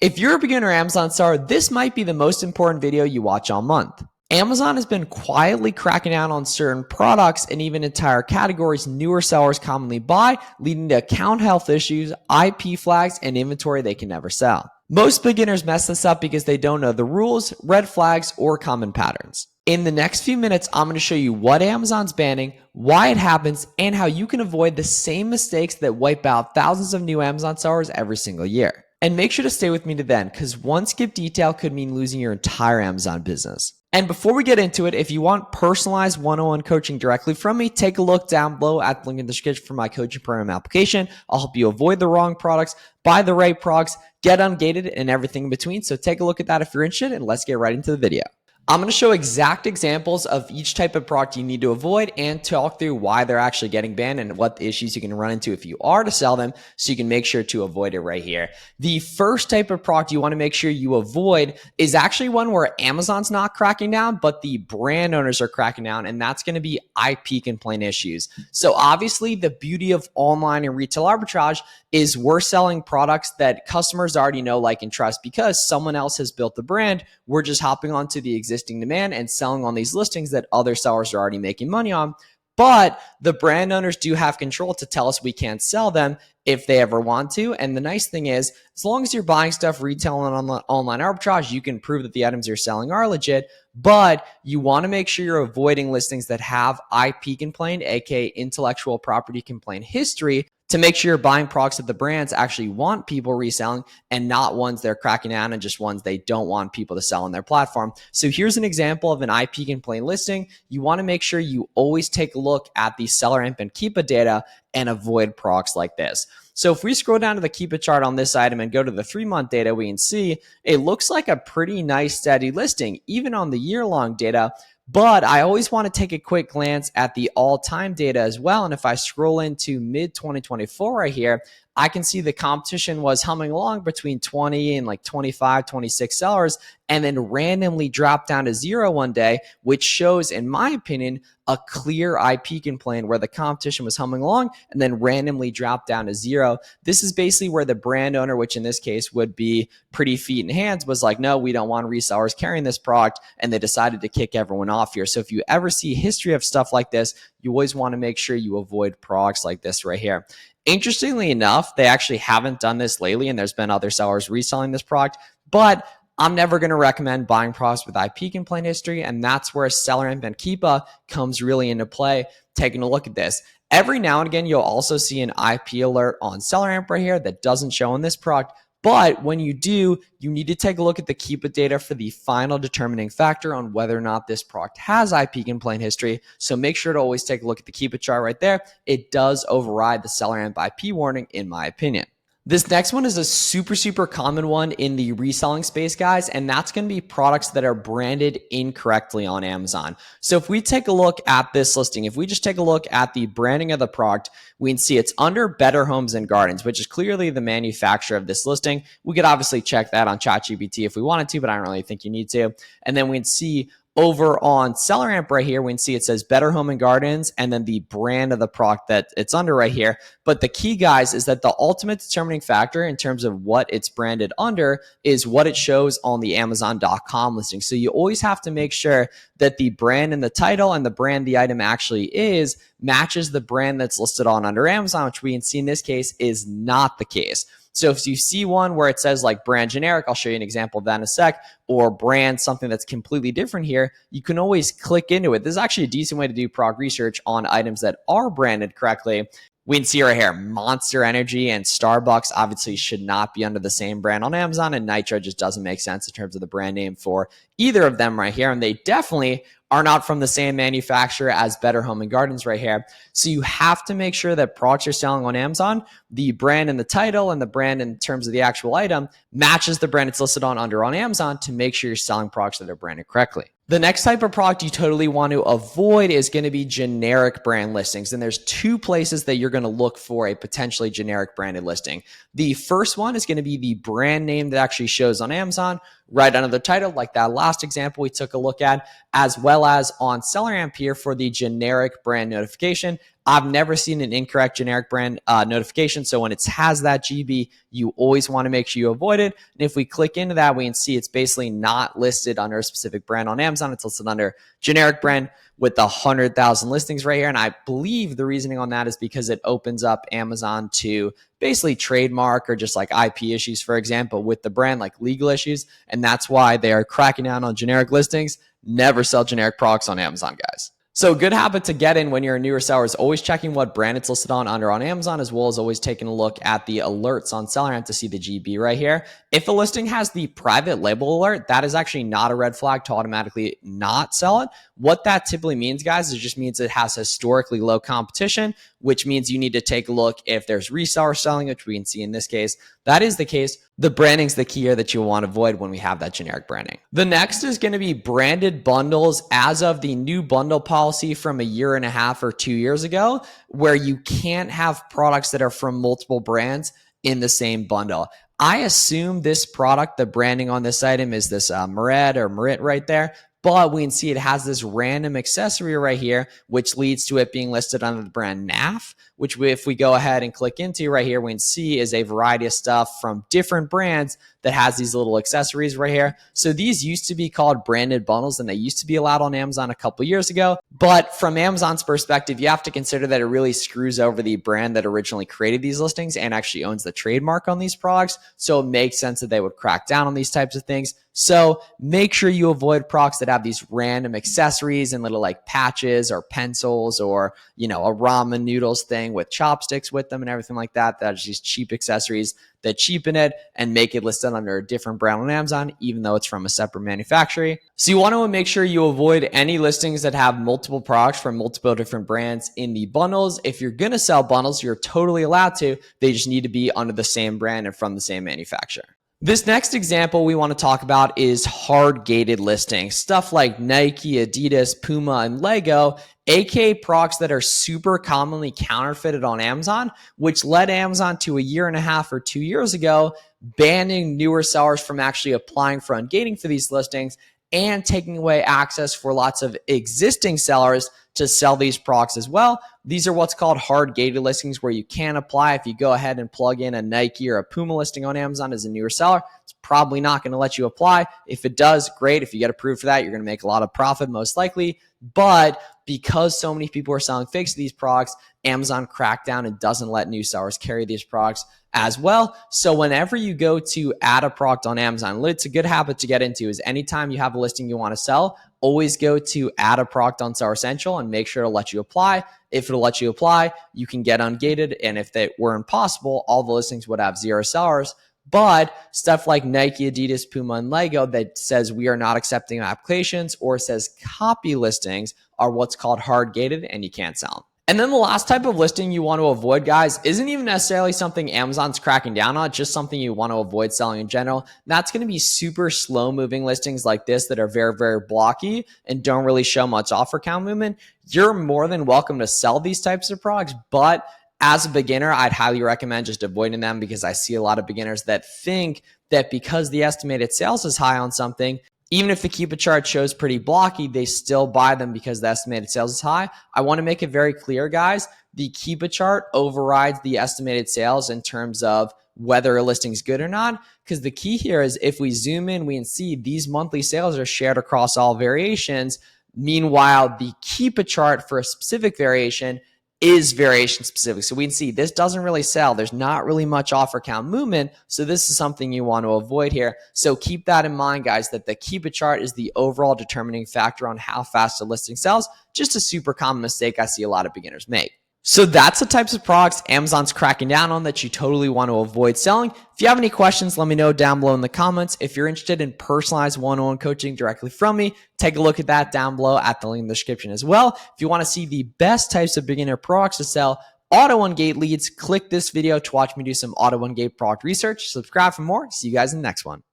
If you're a beginner Amazon seller, this might be the most important video you watch all month. Amazon has been quietly cracking down on certain products and even entire categories newer sellers commonly buy, leading to account health issues, IP flags, and inventory they can never sell. Most beginners mess this up because they don't know the rules, red flags, or common patterns. In the next few minutes, I'm going to show you what Amazon's banning, why it happens, and how you can avoid the same mistakes that wipe out thousands of new Amazon sellers every single year. And make sure to stay with me to then, because one skip detail could mean losing your entire Amazon business. And before we get into it, if you want personalized one-on-one coaching directly from me, take a look down below at the link in the description for my coaching program application. I'll help you avoid the wrong products, buy the right products, get ungated, and everything in between. So take a look at that if you're interested, and let's get right into the video. I'm going to show exact examples of each type of product you need to avoid and talk through why they're actually getting banned and what issues you can run into if you are to sell them, so you can make sure to avoid it right here. The first type of product you want to make sure you avoid is actually one where Amazon's not cracking down, but the brand owners are cracking down, and that's going to be IP complaint issues. So obviously the beauty of online and retail arbitrage is we're selling products that customers already know, like, and trust because someone else has built the brand. We're just hopping onto the existing demand and selling on these listings that other sellers are already making money on. But the brand owners do have control to tell us we can't sell them if they ever want to. And the nice thing is, as long as you're buying stuff retail and online arbitrage, you can prove that the items you're selling are legit. But you want to make sure you're avoiding listings that have IP complaint, aka intellectual property complaint history, to make sure you're buying products that the brands actually want people reselling and not ones they're cracking down and just ones they don't want people to sell on their platform. So here's an example of an IP complaint listing. You want to make sure you always take a look at the seller imp and Keepa data and avoid products like this. So if we scroll down to the Keepa chart on this item and go to the 3-month data, we can see it looks like a pretty nice steady listing, even on the year-long data. But I always want to take a quick glance at the all-time data as well. And if I scroll into mid-2024 right here, I can see the competition was humming along between 20 and like 25, 26 sellers, and then randomly dropped down to 0 one day, which shows, in my opinion, a clear IP complaint where the competition was humming along and then randomly dropped down to 0. This is basically where the brand owner, which in this case would be Pretty Feet and Hands, was like, no, we don't want resellers carrying this product, and they decided to kick everyone off here. So if you ever see history of stuff like this, you always want to make sure you avoid products like this right here. Interestingly enough, they actually haven't done this lately, and there's been other sellers reselling this product, but I'm never going to recommend buying products with IP complaint history, and that's where seller imp and Keepa comes really into play. Taking a look at this. Every now and again, you'll also see an IP alert on seller imp right here that doesn't show in this product. But when you do, you need to take a look at the Keepa data for the final determining factor on whether or not this product has IP complaint history. So make sure to always take a look at the Keepa chart right there. It does override the seller imp IP warning, in my opinion. This next one is a super common one in the reselling space, guys, and that's going to be products that are branded incorrectly on Amazon. So if we take a look at this listing, if we just take a look at the branding of the product, we can see it's under Better Homes and Gardens, which is clearly the manufacturer of this listing. We could obviously check that on ChatGPT if we wanted to, but I don't really think you need to. And then we can see over on seller imp right here, we can see it says Better Home and Gardens and then the brand of the product that it's under right here. But the key, guys, is that the ultimate determining factor in terms of what it's branded under is what it shows on the Amazon.com listing. So you always have to make sure that the brand and the title and the brand the item actually is matches the brand that's listed on under Amazon, which we can see in this case is not the case. So if you see one where it says like brand generic, I'll show you an example of that in a sec, or brand something that's completely different here, you can always click into it. This is actually a decent way to do prog research on items that are branded correctly. We can see right here, Monster Energy and Starbucks obviously should not be under the same brand on Amazon, and Nitro just doesn't make sense in terms of the brand name for either of them right here. And they definitely are not from the same manufacturer as Better Home and Gardens right here. So you have to make sure that products you're selling on Amazon, the brand and the title and the brand in terms of the actual item matches the brand it's listed on under on Amazon to make sure you're selling products that are branded correctly. The next type of product you totally want to avoid is going to be generic brand listings. And there's 2 places that you're going to look for a potentially generic branded listing. The first one is going to be the brand name that actually shows on Amazon right under the title, like that last example we took a look at, as well as on SellerAmp here for the generic brand notification. I've never seen an incorrect generic brand notification. So when it has that GB, you always want to make sure you avoid it. And if we click into that, we can see it's basically not listed under a specific brand on Amazon. It's listed under generic brand with 100,000 listings right here. And I believe the reasoning on that is because it opens up Amazon to basically trademark or just like IP issues, for example, with the brand, like legal issues. And that's why they are cracking down on generic listings. Never sell generic products on Amazon, guys. So good habit to get in when you're a newer seller is always checking what brand it's listed on under on Amazon, as well as always taking a look at the alerts on SellerAmp to see the GB right here. If a listing has the private label alert, that is actually not a red flag to automatically not sell it. What that typically means, guys, is it just means it has historically low competition, which means you need to take a look if there's resellers selling, which we can see in this case. That is the case. The branding's the key here that you want to avoid when we have that generic branding. The next is going to be branded bundles as of the new bundle policy from a year and a half or 2 years ago, where you can't have products that are from multiple brands in the same bundle. I assume this product, the branding on this item is this Merit right there. But we can see it has this random accessory right here, which leads to it being listed under the brand NAF, which if we go ahead and click into right here, we can see is a variety of stuff from different brands that has these little accessories right here. So these used to be called branded bundles, and they used to be allowed on Amazon a couple years ago. But from Amazon's perspective, you have to consider that it really screws over the brand that originally created these listings and actually owns the trademark on these products. So it makes sense that they would crack down on these types of things. So make sure you avoid products that have these random accessories and little like patches or pencils or, you know, a ramen noodles thing with chopsticks with them and everything like that. That is these cheap accessories that cheapen it and make it listed under a different brand on Amazon, even though it's from a separate manufacturer. So you want to make sure you avoid any listings that have multiple products from multiple different brands in the bundles. If you're going to sell bundles, you're totally allowed to. They just need to be under the same brand and from the same manufacturer. This next example we want to talk about is hard gated listings. Stuff like Nike, Adidas, Puma, and Lego, aka products that are super commonly counterfeited on Amazon, which led Amazon to a year and a half or 2 years ago banning newer sellers from actually applying for ungating for these listings and taking away access for lots of existing sellers to sell these products as well. These are what's called hard gated listings, where you can apply. If you go ahead and plug in a Nike or a Puma listing on Amazon as a newer seller, it's probably not going to let you apply. If it does, great. If you get approved for that, you're going to make a lot of profit, most likely. But because so many people are selling fakes of these products, Amazon cracked down and doesn't let new sellers carry these products as well. So whenever you go to add a product on Amazon, it's a good habit to get into is anytime you have a listing you want to sell, always go to add a product on Seller Central and make sure it'll let you apply. If it'll let you apply, you can get ungated. And if they were impossible, all the listings would have 0 sellers. But stuff like Nike, Adidas, Puma, and Lego that says we are not accepting applications or says copy listings are what's called hard gated, and you can't sell them. And then the last type of listing you want to avoid, guys, isn't even necessarily something Amazon's cracking down on, just something you want to avoid selling in general. That's going to be super slow moving listings like this that are very, very blocky and don't really show much offer count movement. You're more than welcome to sell these types of products, but as a beginner, I'd highly recommend just avoiding them, because I see a lot of beginners that think that because the estimated sales is high on something, even if the Keepa chart shows pretty blocky, they still buy them because the estimated sales is high. I want to make it very clear, guys, the Keepa chart overrides the estimated sales in terms of whether a listing is good or not, because the key here is if we zoom in, we can see these monthly sales are shared across all variations. Meanwhile, the Keepa chart for a specific variation is variation specific. So we can see this doesn't really sell. There's not really much offer count movement. So this is something you want to avoid here. So keep that in mind, guys, that the Keepa chart is the overall determining factor on how fast a listing sells. Just a super common mistake I see a lot of beginners make. So that's the types of products Amazon's cracking down on that you totally want to avoid selling. If you have any questions, let me know down below in the comments. If you're interested in personalized one-on-one coaching directly from me, take a look at that down below at the link in the description as well. If you want to see the best types of beginner products to sell, auto-ungate leads, click this video to watch me do some auto-ungate product research. Subscribe for more. See you guys in the next one.